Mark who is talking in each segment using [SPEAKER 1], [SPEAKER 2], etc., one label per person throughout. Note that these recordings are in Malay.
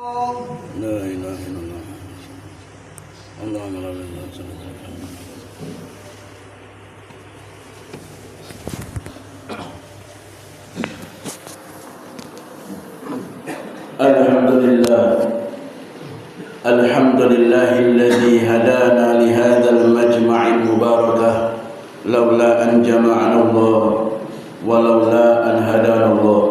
[SPEAKER 1] لا إله إلا الله اللهم لا إله إلا أنت. الحمد لله الذي هدانا لهذا المجمع المبارك لولا أن جمعنا الله ولولا أن هدانا الله.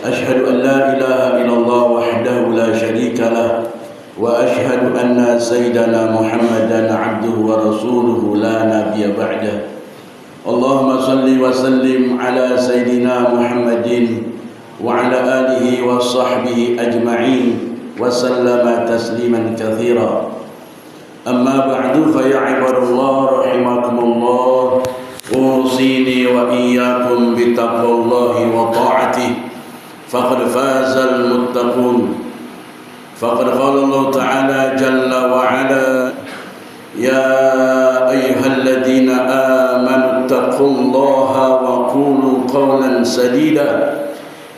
[SPEAKER 1] أشهد أن لا إله إلا الله وحده لا شريك له وأشهد أن سيدنا محمدا عبده ورسوله لا نبي بعده. اللهم صل وسلم على سيدنا محمد وعلى آله وصحبه أجمعين وسلم تسليما كثيرا. أما بعد فيا عباد الله رحمكم الله، أوصيني وإياكم بتقوى الله وطاعته فقد فاز المتقون. فقد قال الله تعالى جل وعلا: يا أيها الذين آمنوا اتقوا الله وقولوا قولا سديدا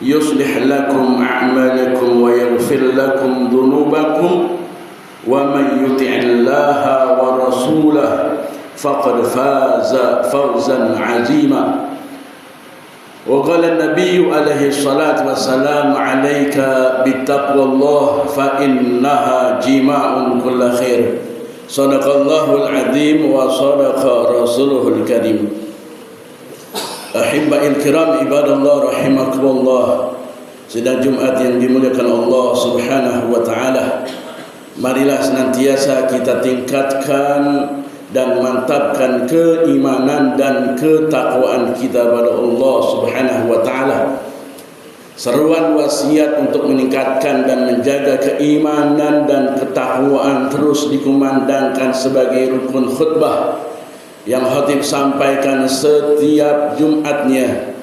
[SPEAKER 1] يصلح لكم أعمالكم ويغفر لكم ذنوبكم ومن يطع الله ورسوله فقد فاز فوزا عظيما. وقال النبي عليه الصلاة والسلام: عليك بتقوى الله فإنها جماع كل خير. صدق الله العظيم وصدق رسوله الكريم. Ahibba'il kiram ibadallah rahimakumullah. Sidang Jumat yang dimuliakan Allah Subhanahu wa taala, marilah senantiasa kita tingkatkan dan mantapkan keimanan dan ketakwaan kita pada Allah Subhanahu wa taala. Seruan wasiat untuk meningkatkan dan menjaga keimanan dan ketakwaan terus dikumandangkan sebagai rukun khutbah yang khatib sampaikan setiap Jumatnya.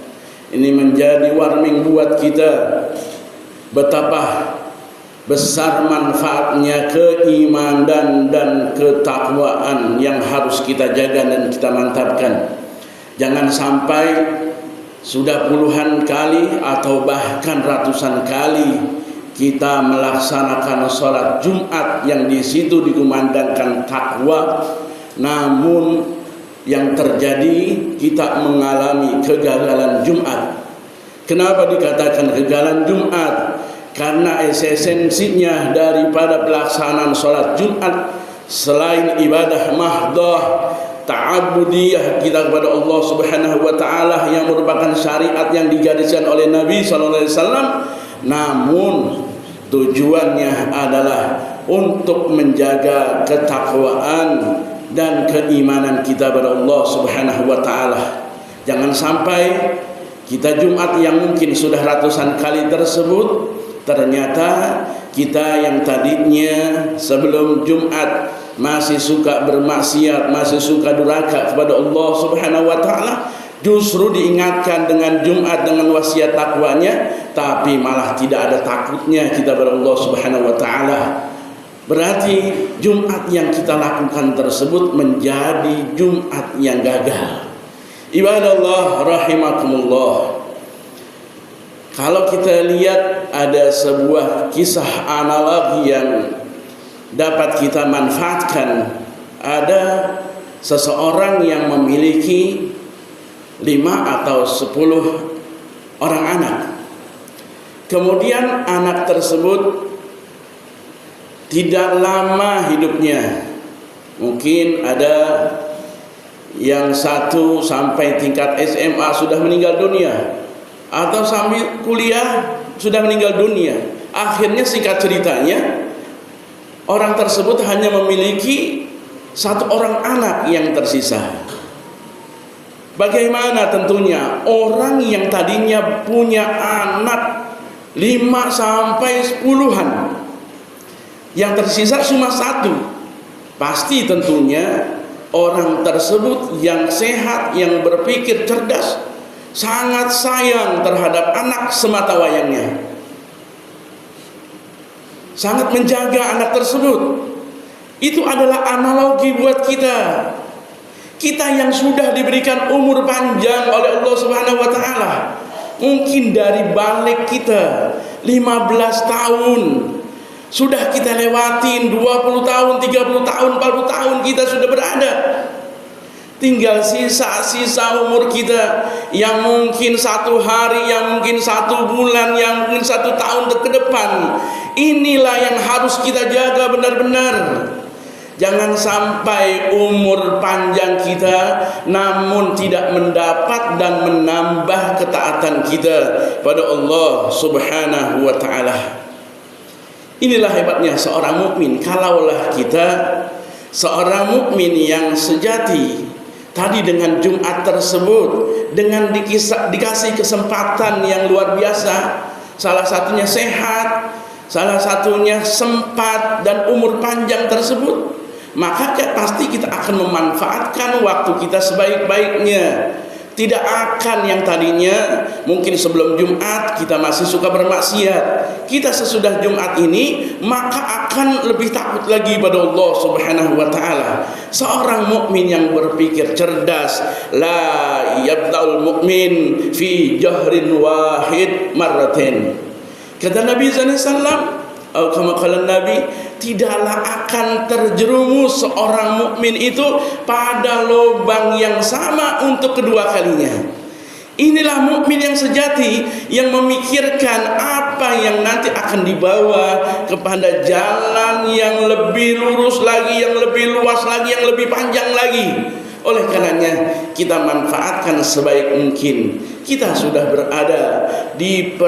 [SPEAKER 1] Ini menjadi warning buat kita betapa besar manfaatnya keimanan dan ketakwaan yang harus kita jaga dan kita mantapkan. Jangan sampai sudah puluhan kali atau bahkan ratusan kali kita melaksanakan sholat Jumat yang di situ dikumandangkan takwa, namun yang terjadi kita mengalami kegagalan Jumat. Kenapa dikatakan kegagalan Jumat? Karena esensinya daripada pelaksanaan sholat Jumat selain ibadah mahdah ta'abudiyah kita kepada Allah Subhanahu wa taala yang merupakan syariat yang digariskan oleh Nabi sallallahu alaihi wasallam, namun tujuannya adalah untuk menjaga ketakwaan dan keimanan kita pada Allah Subhanahu wa taala. Jangan sampai kita Jumat yang mungkin sudah ratusan kali tersebut, ternyata kita yang tadinya sebelum Jumat masih suka bermaksiat, masih suka durhaka kepada Allah Subhanahu wa taala, justru diingatkan dengan Jumat dengan wasiat takwanya, tapi malah tidak ada takutnya kita kepada Allah Subhanahu wa taala. Berarti Jumat yang kita lakukan tersebut menjadi Jumat yang gagal. Ibadallah rahimakumullah. Kalau kita lihat ada sebuah kisah analogi yang dapat kita manfaatkan. Ada seseorang yang memiliki 5 atau 10 orang anak. Kemudian anak tersebut tidak lama hidupnya. Mungkin ada yang satu sampai tingkat SMA sudah meninggal dunia, atau sambil kuliah sudah meninggal dunia. Akhirnya singkat ceritanya, orang tersebut hanya memiliki 1 orang anak yang tersisa. Bagaimana tentunya orang yang tadinya punya anak 5 sampai 10-an, yang tersisa cuma 1. Pasti tentunya orang tersebut yang sehat, yang berpikir cerdas, sangat sayang terhadap anak semata wayangnya, sangat menjaga anak tersebut. Itu adalah analogi buat kita. Kita yang sudah diberikan umur panjang oleh Allah Subhanahu wa taala, mungkin dari balik kita 15 tahun sudah kita lewatin, 20 tahun, 30 tahun, 40 tahun kita sudah berada. Tinggal sisa-sisa umur kita yang mungkin 1 hari, yang mungkin 1 bulan, yang mungkin 1 tahun ke depan. Inilah yang harus kita jaga benar-benar. Jangan sampai umur panjang kita namun tidak mendapat dan menambah ketaatan kita pada Allah Subhanahu wa taala. Inilah hebatnya seorang mukmin. Kalaulah kita seorang mukmin yang sejati, tadi dengan Jumat tersebut, dengan dikasih kesempatan yang luar biasa, salah satunya sehat, salah satunya sempat dan umur panjang tersebut, maka pasti kita akan memanfaatkan waktu kita sebaik-baiknya. Tidak akan yang tadinya mungkin sebelum Jumat kita masih suka bermaksiat, kita sesudah Jumat ini maka akan lebih takut lagi pada Allah Subhanahu wa taala. Seorang mukmin yang berpikir cerdas, la yabda'ul mukmin fi jahrin wahid marratain. Kata Nabi sallallahu alaihi wasallam, kama qala Nabi, tidaklah akan terjerumus seorang mukmin itu pada lubang yang sama untuk kedua kalinya. Inilah mukmin yang sejati, yang memikirkan apa yang nanti akan dibawa kepada jalan yang lebih lurus lagi, yang lebih luas lagi, yang lebih panjang lagi. Oleh karenanya kita manfaatkan sebaik mungkin. Kita sudah berada di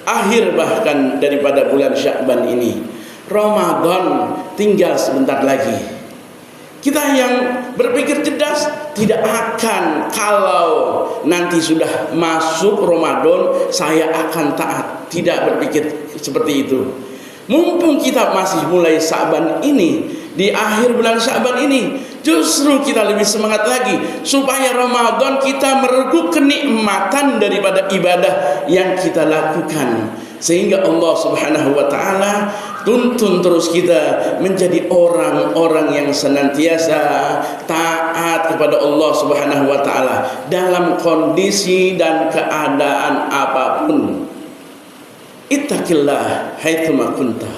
[SPEAKER 1] akhir bahkan daripada bulan Sya'ban ini. Ramadan tinggal sebentar lagi. Kita yang berpikir cerdas tidak akan kalau nanti sudah masuk Ramadan saya akan taat. Tidak berpikir seperti itu. Mumpung kita masih mulai Sya'ban ini, di akhir bulan Sya'ban ini, justru kita lebih semangat lagi supaya Ramadan kita mereguk kenikmatan daripada ibadah yang kita lakukan. Sehingga Allah Subhanahu wa taala tuntun terus kita menjadi orang-orang yang senantiasa taat kepada Allah Subhanahu wa taala dalam kondisi dan keadaan apapun. Ittaqillah haitsuma kunta.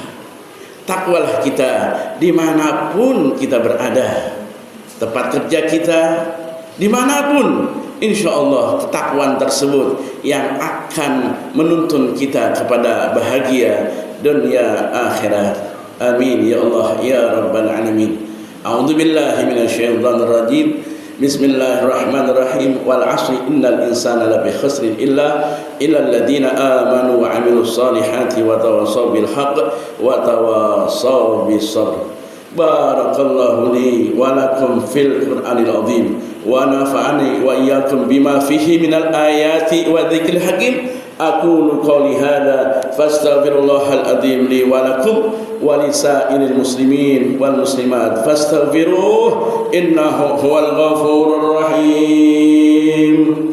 [SPEAKER 1] Takwalah kita dimanapun kita berada. Tempat kerja kita, dimanapun, insya Allah ketakwaan tersebut yang akan menuntun kita kepada bahagia dunia akhirat. Amin ya Allah ya rabbal alamin. A'udzu billahi minasyaitonir rajim. Bismillahirrahmanirrahim. Wal 'asri innal insana lafi khusrin illa alladziina aamanu wa 'amilus solihati wa tawassaw bil haqq wa tawassaw bis sabr. Barakallahu li wa lakum fil Qur'anil azim wa nafa'ani wa iyyakum bima fihi minal ayati wa dzikril hakim. Aqulu qouli hadza fastaghfirullahal azim li wa lakum wa lisairil muslimin wal muslimat fastaghfiruhu innahu huwal ghafurur rahim.